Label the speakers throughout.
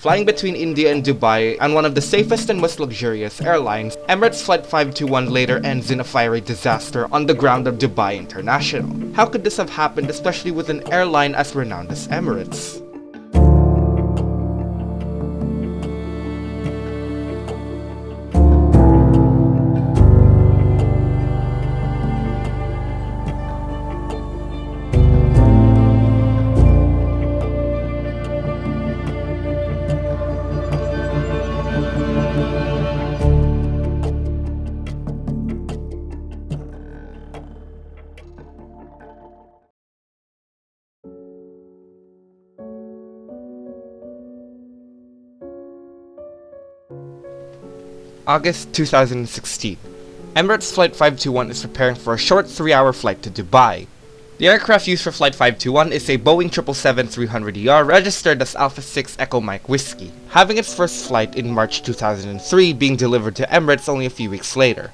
Speaker 1: Flying between India and Dubai and one of the safest and most luxurious airlines, Emirates Flight 521 later ends in a fiery disaster on the ground of Dubai International. How could this have happened, especially with an airline as renowned as Emirates? August 2016. Emirates Flight 521 is preparing for a short 3-hour flight to Dubai. The aircraft used for Flight 521 is a Boeing 777-300ER registered as Alpha 6 Echo Mike Whiskey, having its first flight in March 2003, being delivered to Emirates only a few weeks later.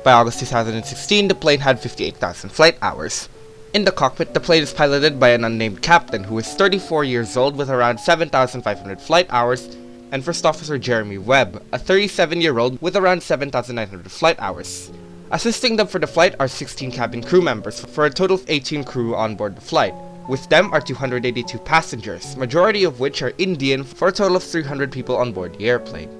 Speaker 1: By August 2016, the plane had 58,000 flight hours. In the cockpit, the plane is piloted by an unnamed captain who is 34 years old with around 7,500 flight hours, and First Officer Jeremy Webb, a 37-year-old with around 7,900 flight hours. Assisting them for the flight are 16 cabin crew members for a total of 18 crew on board the flight. With them are 282 passengers, majority of which are Indian, for a total of 300 people on board the airplane.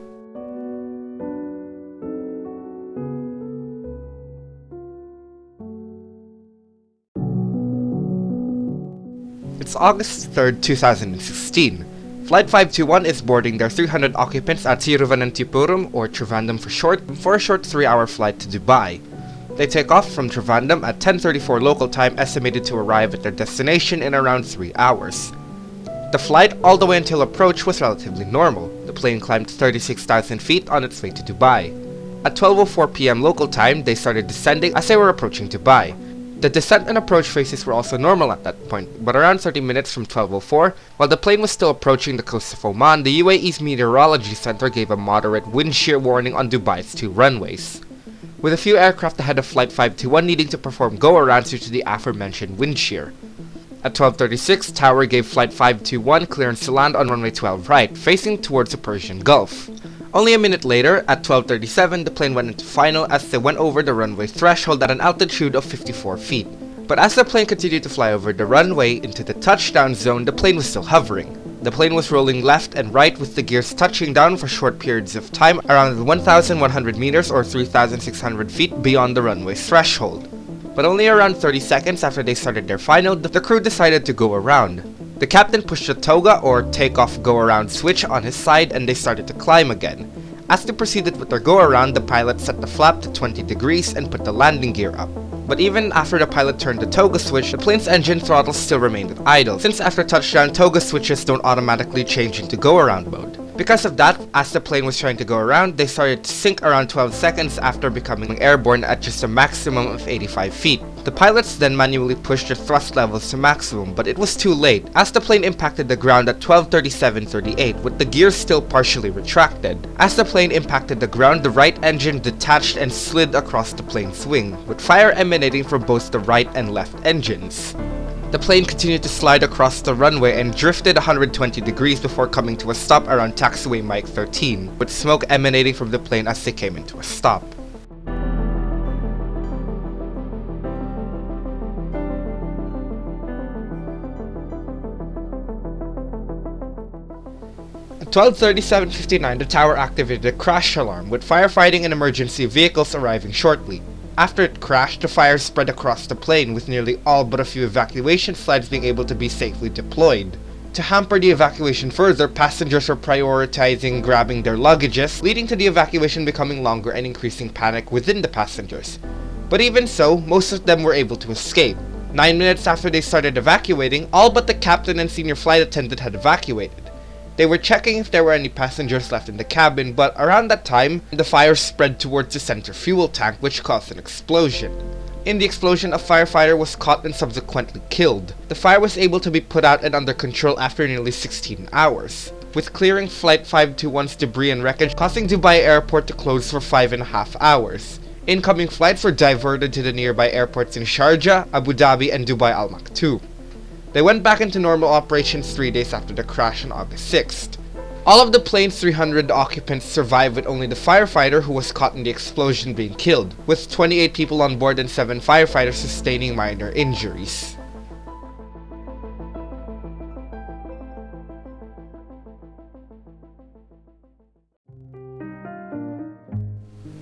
Speaker 1: It's August 3rd, 2016. Flight 521 is boarding their 300 occupants at Thiruvananthapuram, or Trivandrum for short, for a short 3-hour flight to Dubai. They take off from Trivandrum at 10:34 local time, estimated to arrive at their destination in around 3 hours. The flight all the way until approach was relatively normal. The plane climbed 36,000 feet on its way to Dubai. At 12:04 p.m. local time, they started descending as they were approaching Dubai. The descent and approach phases were also normal at that point, but around 30 minutes from 12:04, while the plane was still approaching the coast of Oman, the UAE's Meteorology Center gave a moderate wind shear warning on Dubai's 2 runways, with a few aircraft ahead of Flight 521 needing to perform go-arounds due to the aforementioned wind shear. At 12:36, Tower gave Flight 521 clearance to land on runway 12 right, facing towards the Persian Gulf. Only a minute later, at 12:37, the plane went into final as they went over the runway threshold at an altitude of 54 feet. But as the plane continued to fly over the runway into the touchdown zone, the plane was still hovering. The plane was rolling left and right with the gears touching down for short periods of time around 1,100 meters or 3,600 feet beyond the runway's threshold. But only around 30 seconds after they started their final, the crew decided to go around. The captain pushed the toga or take-off go-around switch on his side and they started to climb again. As they proceeded with their go-around, the pilot set the flap to 20 degrees and put the landing gear up. But even after the pilot turned the toga switch, the plane's engine throttle still remained at idle, since after touchdown, toga switches don't automatically change into go-around mode. Because of that, as the plane was trying to go around, they started to sink around 12 seconds after becoming airborne at just a maximum of 85 feet. The pilots then manually pushed their thrust levels to maximum, but it was too late, as the plane impacted the ground at 12:37:38 with the gears still partially retracted. As the plane impacted the ground, the right engine detached and slid across the plane's wing, with fire emanating from both the right and left engines. The plane continued to slide across the runway and drifted 120 degrees before coming to a stop around taxiway Mike 13, with smoke emanating from the plane as they came into a stop. At 12:37:59, the tower activated a crash alarm, with firefighting and emergency vehicles arriving shortly. After it crashed, the fire spread across the plane, with nearly all but a few evacuation flights being able to be safely deployed. To hamper the evacuation further, passengers were prioritizing grabbing their luggages, leading to the evacuation becoming longer and increasing panic within the passengers. But even so, most of them were able to escape. 9 minutes after they started evacuating, all but the captain and senior flight attendant had evacuated. They were checking if there were any passengers left in the cabin, but around that time, the fire spread towards the center fuel tank, which caused an explosion. In the explosion, a firefighter was caught and subsequently killed. The fire was able to be put out and under control after nearly 16 hours, with clearing Flight 521's debris and wreckage causing Dubai Airport to close for 5.5 hours. Incoming flights were diverted to the nearby airports in Sharjah, Abu Dhabi, and Dubai Al Maktoum. They went back into normal operations 3 days after the crash on August 6th. All of the plane's 300 occupants survived, with only the firefighter who was caught in the explosion being killed, with 28 people on board and 7 firefighters sustaining minor injuries.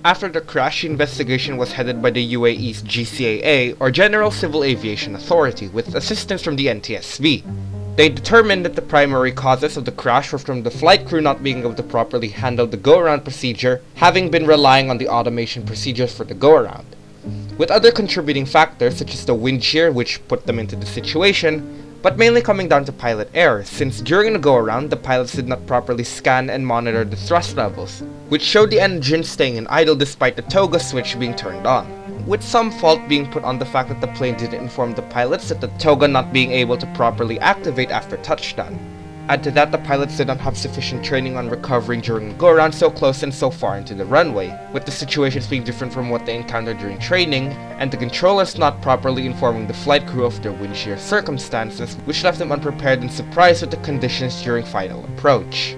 Speaker 1: After the crash, the investigation was headed by the UAE's GCAA, or General Civil Aviation Authority, with assistance from the NTSB. They determined that the primary causes of the crash were from the flight crew not being able to properly handle the go-around procedure, having been relying on the automation procedures for the go-around, with other contributing factors such as the wind shear, which put them into the situation, but mainly coming down to pilot error, since during the go-around, the pilots did not properly scan and monitor the thrust levels, which showed the engine staying in idle despite the toga switch being turned on, with some fault being put on the fact that the plane didn't inform the pilots that the toga not being able to properly activate after touchdown. Add to that, the pilots did not have sufficient training on recovering during the go-around so close and so far into the runway, with the situations being different from what they encountered during training, and the controllers not properly informing the flight crew of their wind shear circumstances, which left them unprepared and surprised with the conditions during final approach.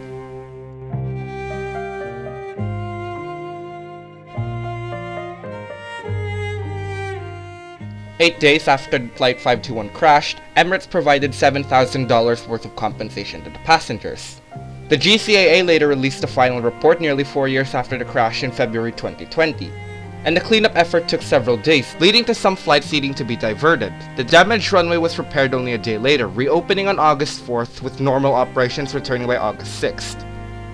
Speaker 1: Eight days after Flight 521 crashed, Emirates provided $7,000 worth of compensation to the passengers. The GCAA later released a final report nearly 4 years after the crash in February 2020, and the cleanup effort took several days, leading to some flights needing to be diverted. The damaged runway was repaired only a day later, reopening on August 4th, with normal operations returning by August 6th.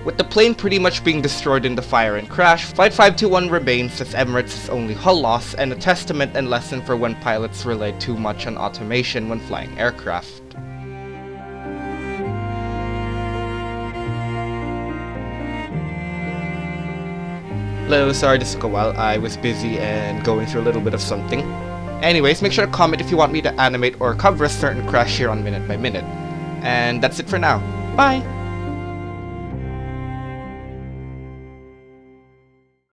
Speaker 1: With the plane pretty much being destroyed in the fire and crash, Flight 521 remains as Emirates' only hull loss and a testament and lesson for when pilots rely too much on automation when flying aircraft. Hello, sorry this took a while. I was busy and going through a little bit of something. Anyways, make sure to comment if you want me to animate or cover a certain crash here on Minute by Minute. And that's it for now. Bye!